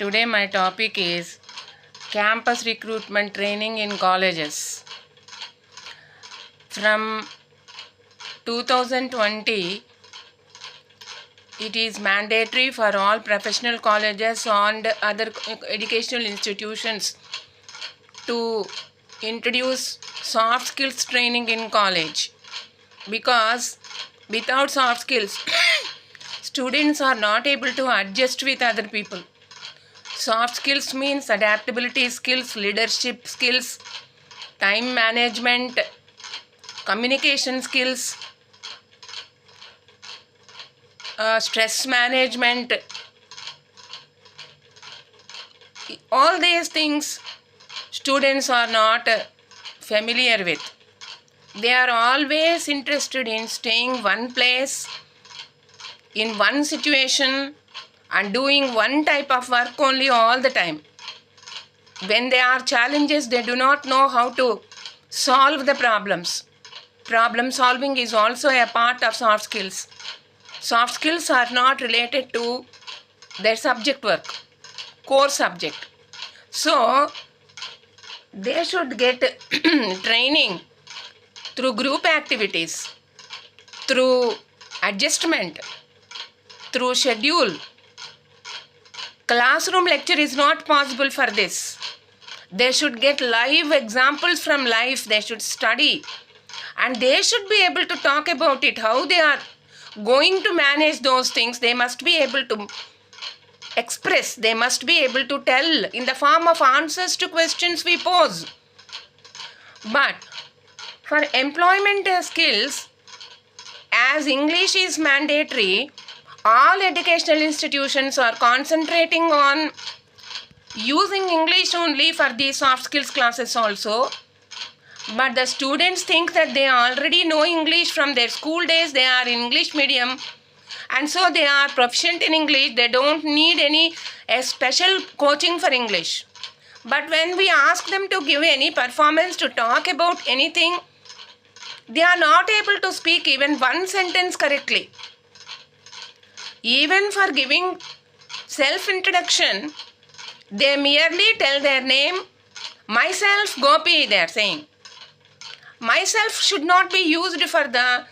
Today my topic is campus recruitment training in colleges. From 2020, it is mandatory for all professional colleges and other educational institutions to introduce soft skills training in college, because without soft skills, students are not able to adjust with other people. Soft skills means adaptability skills, leadership skills, time management, communication skills, stress management. All these things students are not familiar with. They are always interested in staying one place, in one situation, and doing one type of work only all the time. When there are challenges, they do not know how to solve the problems. Problem solving is also a part of soft skills. Soft skills are not related to their subject work, core subject. So, they should get training through group activities, through adjustment, through schedule. Classroom lecture is not possible for this. They should get live examples from life. They should study. And they should be able to talk about it, how they are going to manage those things. They must be able to express. They must be able to tell in the form of answers to questions we pose. But for employment skills, as English is mandatory, all educational institutions are concentrating on using English only for these soft skills classes also. But the students think that they already know English from their school days. They are English medium, and so they are proficient in English. They don't need any special coaching for English. But when we ask them to give any performance, to talk about anything, they are not able to speak even one sentence correctly. Even for giving self-introduction, they merely tell their name. Myself, Gopi, they are saying. Myself should not be used for the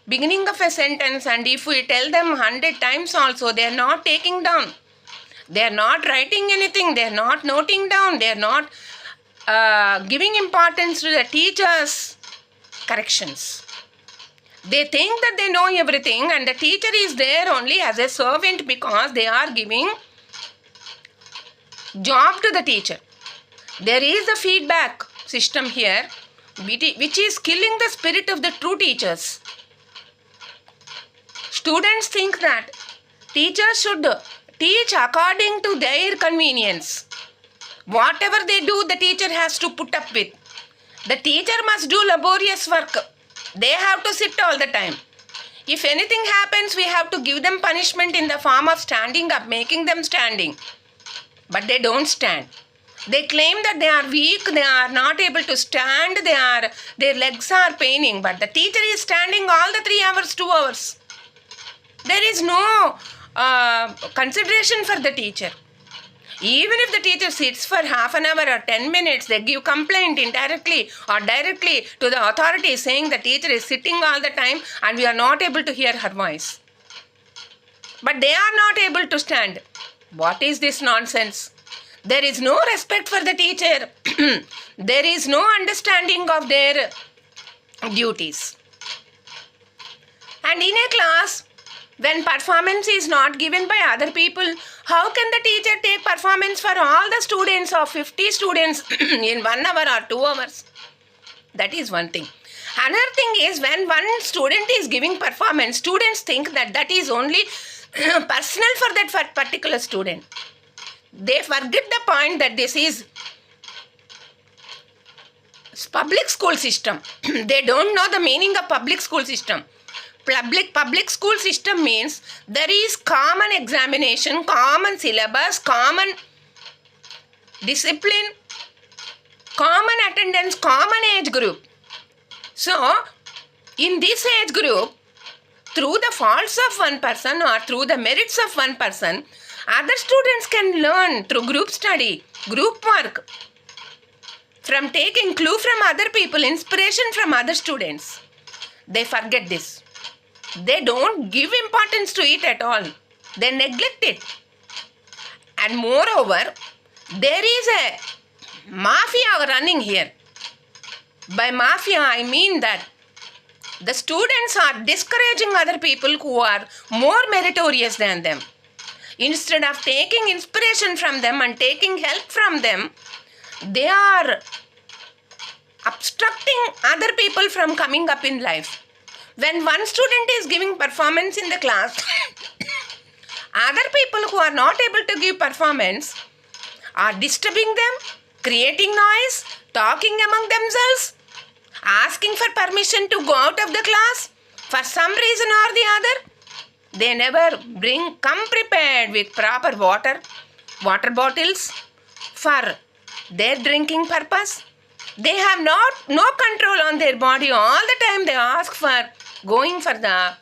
beginning of a sentence, and if we tell them 100 times also, they are not taking down. They are not writing anything. They are not noting down. They are not giving importance to the teacher's corrections. They think that they know everything, and the teacher is there only as a servant because they are giving job to the teacher. There is a feedback system here which is killing the spirit of the true teachers. Students think that teachers should teach according to their convenience. Whatever they do, the teacher has to put up with. The teacher must do laborious work. They have to sit all the time. If anything happens, we have to give them punishment in the form of standing up, making them standing. But they don't stand. They claim that they are weak, they are not able to stand, their legs are paining. But the teacher is standing all the 3 hours, 2 hours. There is no consideration for the teacher. Even if the teacher sits for half an hour or 10 minutes, they give complaint indirectly or directly to the authorities saying the teacher is sitting all the time and we are not able to hear her voice. But they are not able to stand. What is this nonsense? There is no respect for the teacher. There is no understanding of their duties. And in a class, when performance is not given by other people, how can the teacher take performance for all the students of 50 students in 1 hour or 2 hours? That is one thing. Another thing is, when one student is giving performance, students think that that is only personal for that particular student. They forget the point that this is public school system. They don't know the meaning of public school system. Public school system means there is common examination, common syllabus, common discipline, common attendance, common age group. So, in this age group, through the faults of one person or through the merits of one person, Other students can learn through group study, group work, from taking clue from other people, inspiration from other students. They forget this. They don't give importance to it at all. They neglect it. And moreover, there is a mafia running here. By mafia, I mean that the students are discouraging other people who are more meritorious than them. Instead of taking inspiration from them and taking help from them, they are obstructing other people from coming up in life. When one student is giving performance in the class, other people who are not able to give performance are disturbing them, creating noise, talking among themselves, asking for permission to go out of the class for some reason or the other. They never come prepared with proper water bottles for their drinking purpose. They have no control on their body. All the time they ask for going for the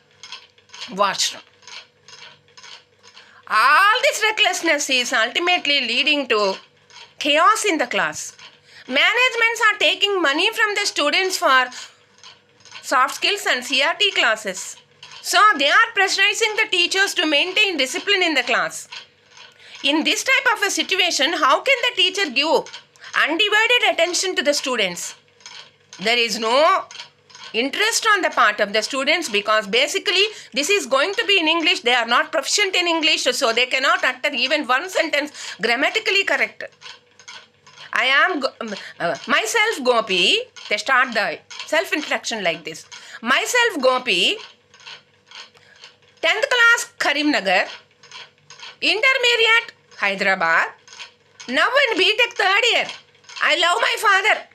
washroom. All this recklessness is ultimately leading to chaos in the class. Managements are taking money from the students for soft skills and CRT classes. So they are pressurizing the teachers to maintain discipline in the class. In this type of a situation, how can the teacher give undivided attention to the students? There is no interest on the part of the students because basically this is going to be in English. They are not proficient in English, so they cannot utter even one sentence grammatically correct. I am myself Gopi. They start the self-introduction like this. Myself Gopi, 10th class Karimnagar, intermediate Hyderabad, now in BTech 3rd year. I love my father.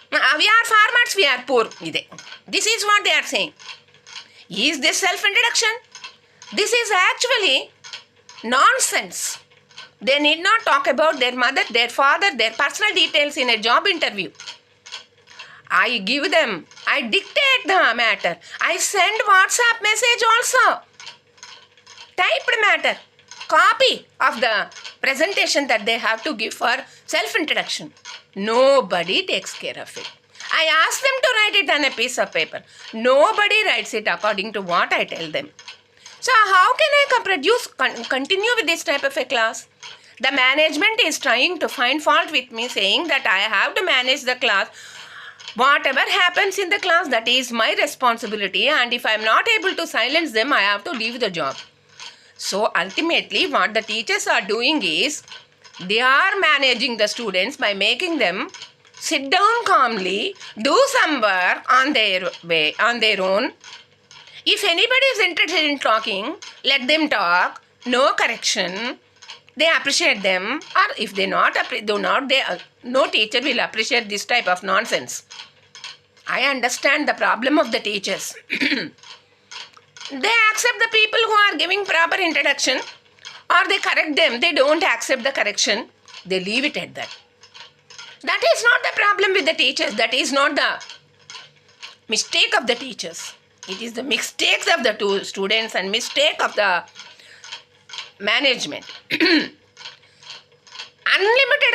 We are farmers, we are poor. This is what they are saying. Is this self-introduction? This is actually nonsense. They need not talk about their mother, their father, their personal details in a job interview. I give them, I dictate the matter. I send WhatsApp message also. Typed matter. Copy of the presentation that they have to give for self-introduction. Nobody takes care of it. I ask them to write it on a piece of paper. Nobody writes it according to what I tell them. So how can I continue with this type of a class? The management is trying to find fault with me, saying that I have to manage the class. Whatever happens in the class, that is my responsibility, and if I am not able to silence them, I have to leave the job. So ultimately what the teachers are doing is, they are managing the students by making them sit down calmly, do some work on their way, on their own. If anybody is interested in talking, let them talk, no correction. They appreciate them, or if they no teacher will appreciate this type of nonsense. I understand the problem of the teachers. They accept the people who are giving proper introduction, or they correct them. They don't accept the correction. They leave it at that. That is not the problem with the teachers. That is not the mistake of the teachers. It is the mistakes of the two students and mistake of the management. Unlimited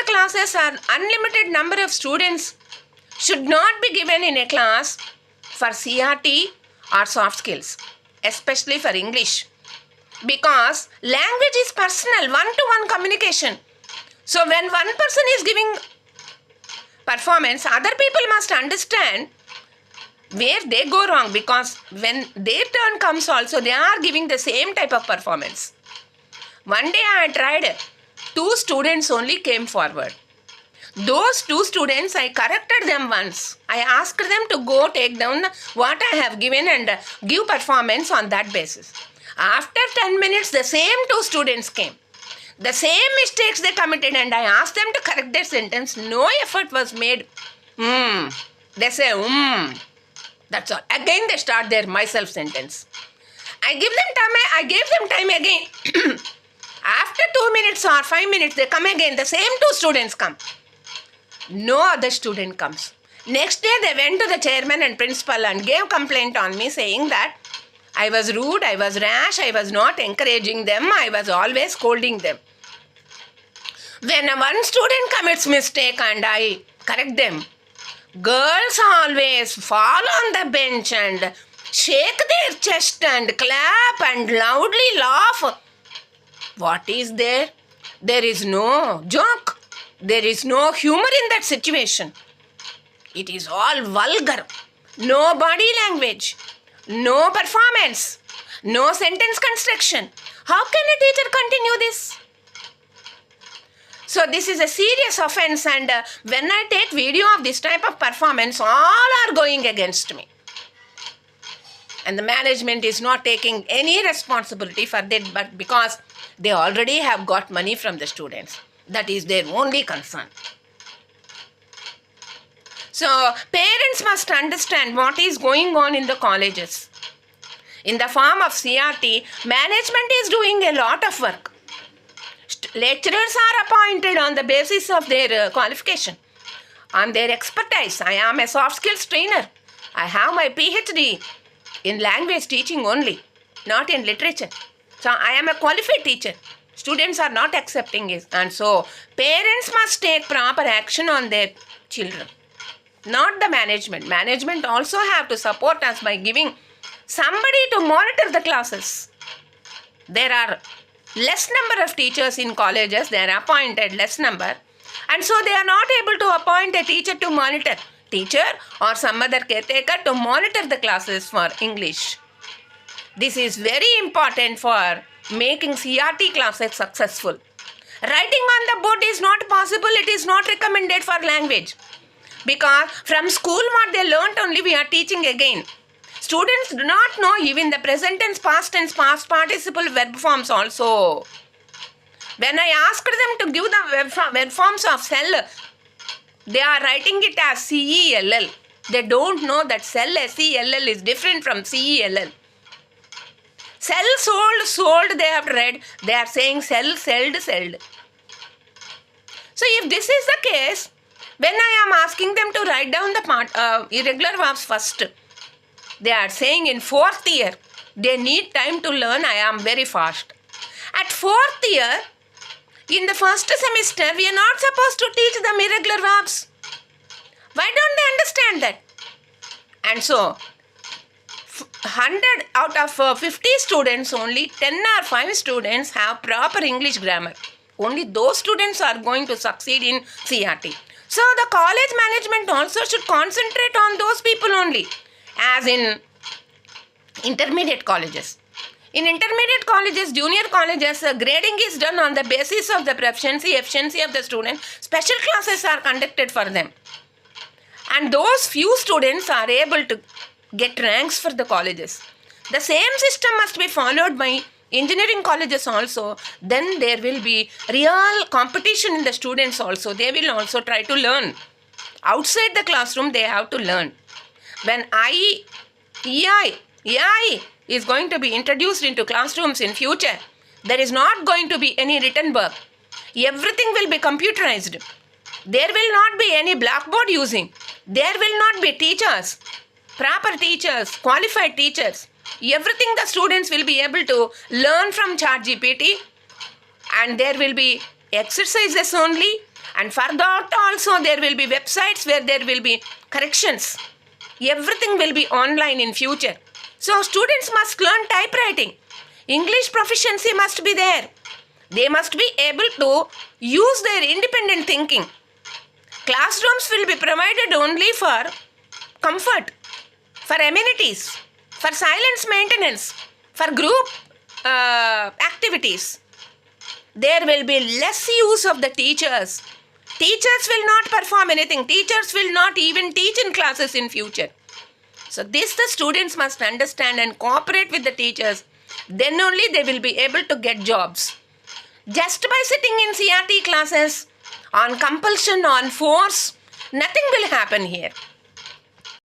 classes or unlimited number of students should not be given in a class for CRT or soft skills, especially for English, because language is personal, one-to-one communication. So when one person is giving performance, other people must understand where they go wrong, because when their turn comes also, they are giving the same type of performance. One day I tried, 2 students only came forward. Those 2 students, I corrected them once. I asked them to go take down what I have given and give performance on that basis. After 10 minutes, the same 2 students came. The same mistakes they committed, and I asked them to correct their sentence. No effort was made. They say, That's all. Again they start their myself sentence. I gave them time again. After 2 minutes or 5 minutes, they come again. The same 2 students come. No other student comes. Next day, they went to the chairman and principal and gave complaint on me, saying that I was rude, I was rash, I was not encouraging them, I was always scolding them. When one student commits mistake and I correct them, girls always fall on the bench and shake their chest and clap and loudly laugh. What is there? There is no joke. There is no humor in that situation. It is all vulgar. No body language. No performance. No sentence construction. How can a teacher continue this? So this is a serious offense, and when I take video of this type of performance, all are going against me. And the management is not taking any responsibility for that, but because they already have got money from the students. That is their only concern. So parents must understand what is going on in the colleges. In the form of CRT, management is doing a lot of work. Lecturers are appointed on the basis of their qualification, on their expertise. I am a soft skills trainer. I have my PhD in language teaching only, not in literature. So I am a qualified teacher. Students are not accepting it. And so parents must take proper action on their children, not the management. Management also have to support us by giving somebody to monitor the classes. There are less number of teachers in colleges. They are appointed less number. And so they are not able to appoint a teacher to monitor. Teacher or some other caretaker to monitor the classes for English. This is very important for making CRT classes successful. Writing on the board is not possible. It is not recommended for language. Because from school what they learnt only we are teaching again. Students do not know even the present tense, past participle verb forms also. When I asked them to give the verb forms of sell, they are writing it as CELL. They don't know that sell, SELL is different from CELL. Sell, sold, they have read. They are saying sell, sold. So if this is the case, when I am asking them to write down the irregular verbs first, they are saying in 4th year, they need time to learn. I am very fast. At 4th year, in the first semester, we are not supposed to teach them irregular verbs. Why don't they understand that? And so, 100 out of 50 students, only 10 or 5 students have proper English grammar. Only those students are going to succeed in CRT. So, the college management also should concentrate on those people only, as in intermediate colleges. In intermediate colleges, junior colleges, grading is done on the basis of the efficiency of the student. Special classes are conducted for them. And those few students are able to get ranks for the colleges. The same system must be followed by engineering colleges also. Then there will be real competition in the students also. They will also try to learn. Outside the classroom, they have to learn. When EI is going to be introduced into classrooms in future, there is not going to be any written work. Everything will be computerized. There will not be any blackboard using. There will not be teachers, proper teachers, qualified teachers. Everything the students will be able to learn from ChatGPT, and there will be exercises only. And for that also there will be websites where there will be corrections. Everything will be online in future. So students must learn typewriting. English proficiency must be there. They must be able to use their independent thinking. Classrooms will be provided only for comfort, for amenities, for silence maintenance, for group activities. There will be less use of the teachers. Teachers will not perform anything. Teachers will not even teach in classes in future. So this the students must understand and cooperate with the teachers. Then only they will be able to get jobs. Just by sitting in CRT classes, on compulsion, on force, nothing will happen here.